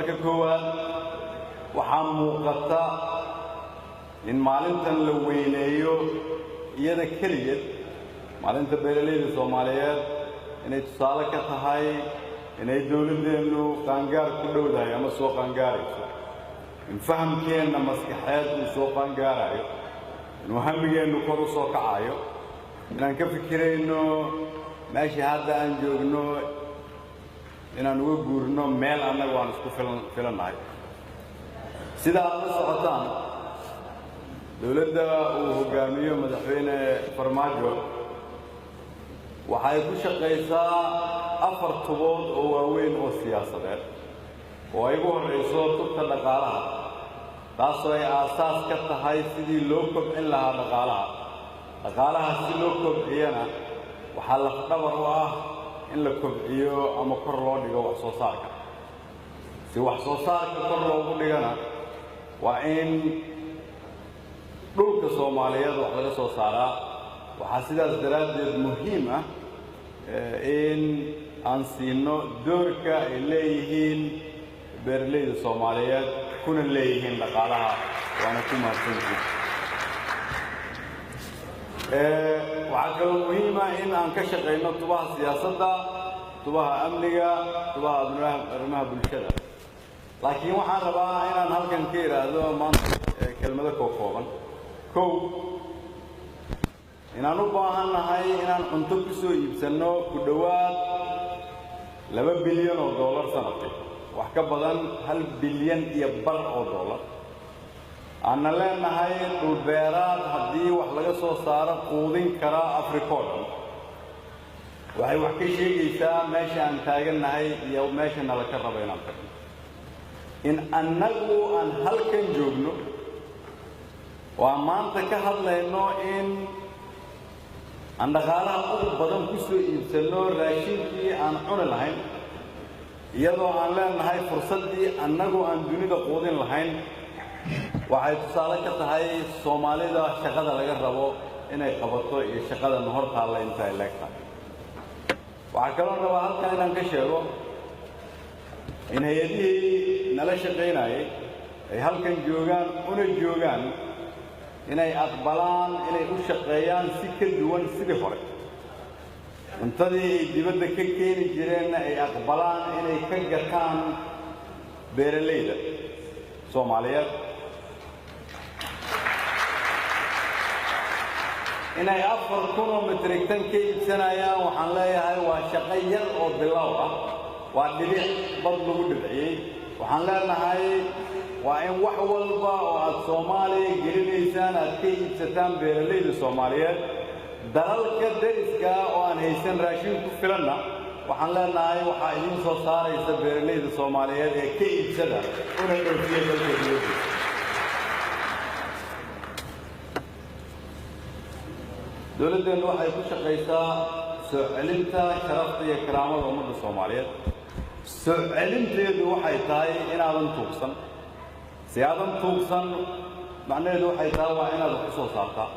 marka koowaad waxaa muuqata in maalintan la weyneeyo iyada keligeed maalinta beeralayda Soomaaliyeed inay tusaale ka tahay inay dawladdeenu qaangaar ku dhowdahay ama soo qaangaarayso in fahamkeena maskaxeed uu soo qaangaarayo in hamigeenu kor u soo kacayo inaan ka fikirayno meeshii hadda aan joogno inaan uga guurno meel annagu aan isku filannahay sida aad la socotaan dawladda uu hogaamiyo madaxweyne Farmaajo waxay ku shaqaysaa 4 tubood oo waaweyn oo siyaasadeed oo ay ugu horeyso tubta dhaqaalaha taasoo ay aasaas ka tahay sidii loo kobcin lahaa dhaqaalaha si loo kobciyana waxaa lafdhabar u ah in la kobciyo ama kor loo dhigo wax soo saarka si wax soo saarka kor loogu dhigana waa in dhulka Soomaaliyeed wax laga soo saaraa waxaa sidaas daraaddeed muhiim ah in aan siino doorka ay leeyihiin beeralayda Soomaaliyeed kuna leeyihiin dhaqaalaha waana ku mahadsantihiin waxaa kaloo muhiim ah in aan ka shaqayno tubaha siyaasadda tubaha amniga tubaha arrimaha bulshada laakiin waxaan rabaa inaan halkan ka iraahdo maanta kelmado kooban kow inaan u baahannahay inaan cunto ku soo iibsanno ku dhowaad $2 bilyan sanadkii wax ka badan $1.5 bilyan aanna leenahay dhul beeraad haddii wax laga soo saaro quudin kara Afrika oo dhan waxay wax ka sheegaysaa meesha aan taagannahay iyo meesha nala ka rabo inaan tagno in annagu aan halkan joogno waa maanta ka hadlayno in aan dhaqaalaha ugu badan ku soo iibsanno raashinkii aan cuni lahayn iyadoo aan leenahay fursaddii annagu aan dunida quudin lahayn waxay tusaale ka tahay Soomaalida shaqada laga rabo inay qabato iyo shaqada hor taalla inta ay leegtahay waxaa kaloo rabaa halkan inaan ka sheego in hay'adihii nala shaqaynayay ay halkan joogaan inay aqbalaan inay u shaqeeyaan si ka duwan sidii hore cuntadii ay dibadda ka keeni jireenna ay aqbalaan inay ka gataan beeralayda Soomaaliyeed inay 4,000 metrik tan ka iibsanayaan waxaan leeyahay waa shaqo yar oo bilow ah waa dhibic bad lagu dhibciyey waxaan leenahay waa in wax walba oo aad Soomaaliya gelinaysaan aad ka iibsataan beeralayda Soomaaliyeed dalalka deriska oo aan haysan raashin ku filanna waxaan leenahay waxaa idin soo saaraysa beeralayda Soomaaliyeed ee ka iibsada una dhoofiya dalka dibadda dawladdeenu waxay ku shaqaysaa soo celinta sharafta iyo karaamada ummadda Soomaaliyeed soo celinteedu waxay tahay inaadan tuugsan si aadan tuugsan macnaheedu waxay tahay waa inaad wax soo saartaa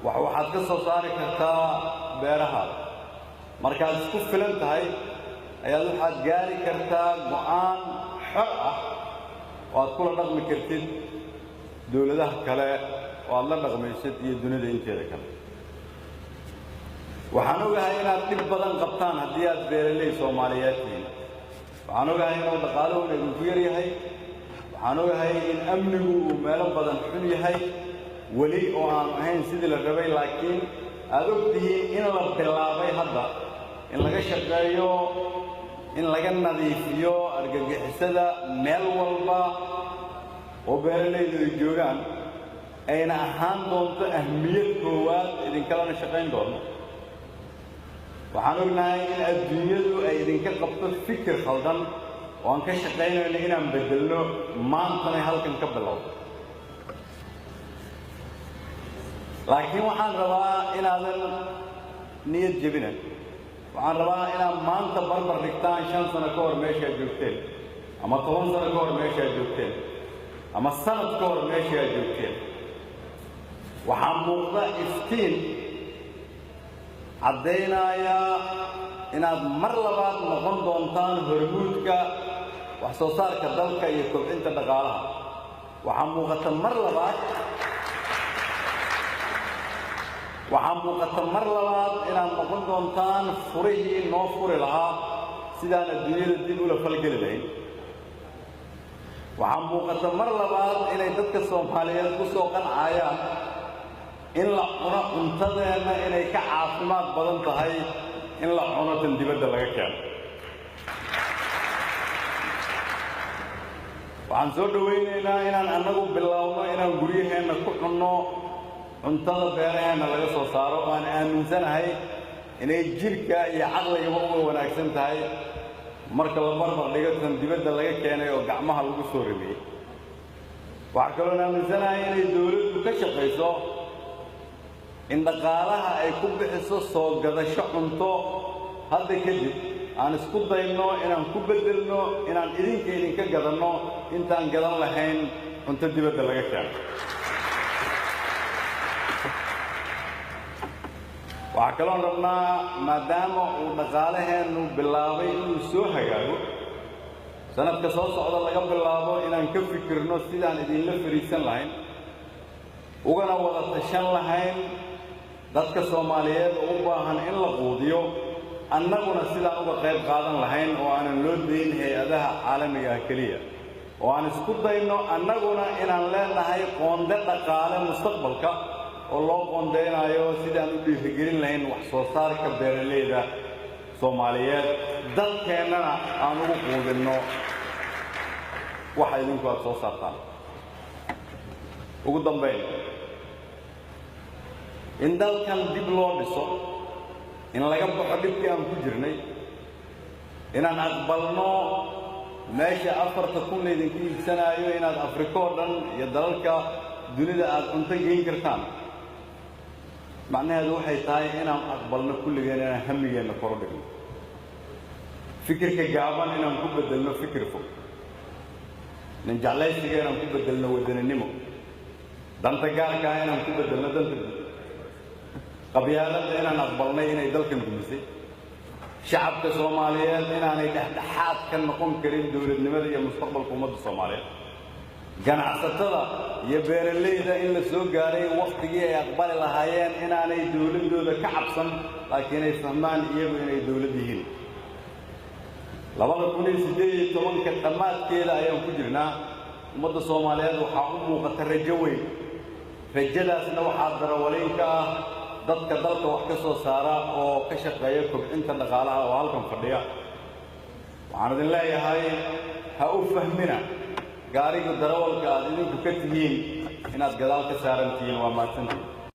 waxaad ka soo saari kartaa beeraha markaad isku filan tahay ayaad waxaad gaari kartaa go'aan xor ah oo aad kula dhaqmi kartid dawladaha kale oo aad la dhaqmaysid iyo dunida inteeda kale waxaan ogahay inaad dhib badan qabtaan haddii aad beeralay Soomaaliyeed tihiin waxaan ogahay inuu dhaqaaluhu idinku yar yahay waxaan ogahay in amnigu uu meelo badan xun yahay weli oo aan ahayn sidii la rabay laakiin aad ogtihiin in la bilaabay hadda in laga shaqeeyo in laga nadiifiyo argagixisada meel walba oo beeralaydu ay joogaan ayna ahaan doonto ahmiyad koowaad idinkalana shaqayn doono waxaan ognahay in adduunyadu ay idinka qabto fikir khaldan oo aan ka shaqaynayno inaan bedelno maantana halkan ka bilowdo laakiin waxaan rabaa inaadan niyad jebina waxaan rabaa inaad maanta barbar dhigtaan 5 sano ka hor meesha joogteen ama 10 sano ka hor meesha joogteen ama sanad ka hor meesha joogteen waxaa muuqda iftiin caddaynaya inaad mar labaad noqon doontaan hormuudka وحصوصارك دلك يكون أنت دقالها وحموقة مر لبعض إلى نقول دونتان فريه نوفر لها سيدان الدنيا الدين ولا فلق لدين وحموقة مر لبعض إلى يدك الصومالية كسوقا عايا إن لعنا انتظرنا إلى كعافمات بدن تهي إن لعنا تندبد لك كان وعن سود ويننا إن أنغو بالله إن غريه نكونو انتظر بيرهنا لغا سو سارو وان آمنسان هاي إن جيرك يا عقل يبغى وناكسن تهي marka la barbar dhigo tan dibadda laga keenay oo gacmaha lagu soo ribay waxa kale oo aaminsanahay inay dawladdu ka shaqeyso in dhaqaalaha ay ku bixiso soo gadasho cunto hadda kadib aan isku dayno inaan ku bedelno inaan idinka gadanno intaan gadan lahayn cunto dibadda laga keenay waxa kale oo rabnaa maadaama uu dhaqaalaheenu bilaabay inuu soo hagaago sanadka soo socda laga bilaabo inaan ka fikirno sidaan idinla fariisan lahayn ugana wada tashan lahayn dadka Soomaaliyeed oo u baahan in la quudiyo annaguna sidaan uga qayb qaadan lahayn oo aanan loo deyn hay'adaha caalamiga ah kaliya oo aan isku dayno annaguna inaan leenahay qoonde dhaqaale mustaqbalka oo loo qoondeynayo sidaan u dhiirigelin lahayn wax soo saarka beeraleyda Soomaaliyeed dalkeenana aan ugu quudinno waxa idinku aad soo saartaan ugu dambeyn in dalkan dib loo dhiso in laga baxo dhibkii aan ku jirnay inaan aqbalno meesha 4,000 idinku iibsanayo inaad Afrika oo dhan iyo dalalka dunida aad cunto geyn kartaan معناها waxay tahay inaan aqbalno kulligeen inaan hamigeena kor u dhigno fikirka gaaban inaan ku bedelno fikir fog nin jeclaysiga inaan ku bedelno wadaninimo danta gaarka ah inaan ku bedelno danta guud qabyaaladda inaan aqbalnay inay dalkan dumisay shacabka Soomaaliyeed inaanay dhexdhexaad ka noqon karin dawladnimada iyo mustaqbalka ummadda Soomaaliyeed ganacsatada iyo beeraleyda in la soo gaaray waqtigii ay aqbali lahaayeen inaanay dawladooda ka cabsan laakiin ay fahmaan iyagu inay dawlad yihiin 2018 dhamaadkeeda ayaan ku jirnaa ummadda Soomaaliyeed waxa u muuqata rajo weyn rajadaasna waxaa darawaliinka ah dadka dalka wax ka soo saara oo ka shaqeeya kobcinta dhaqaalaha oo halkan fadhiya waxaan idin leeyahay ha u fahmina gaariga darawalka aad idinku ka tihiin inaad gadaal ka saarantihiin waa maadsantihiin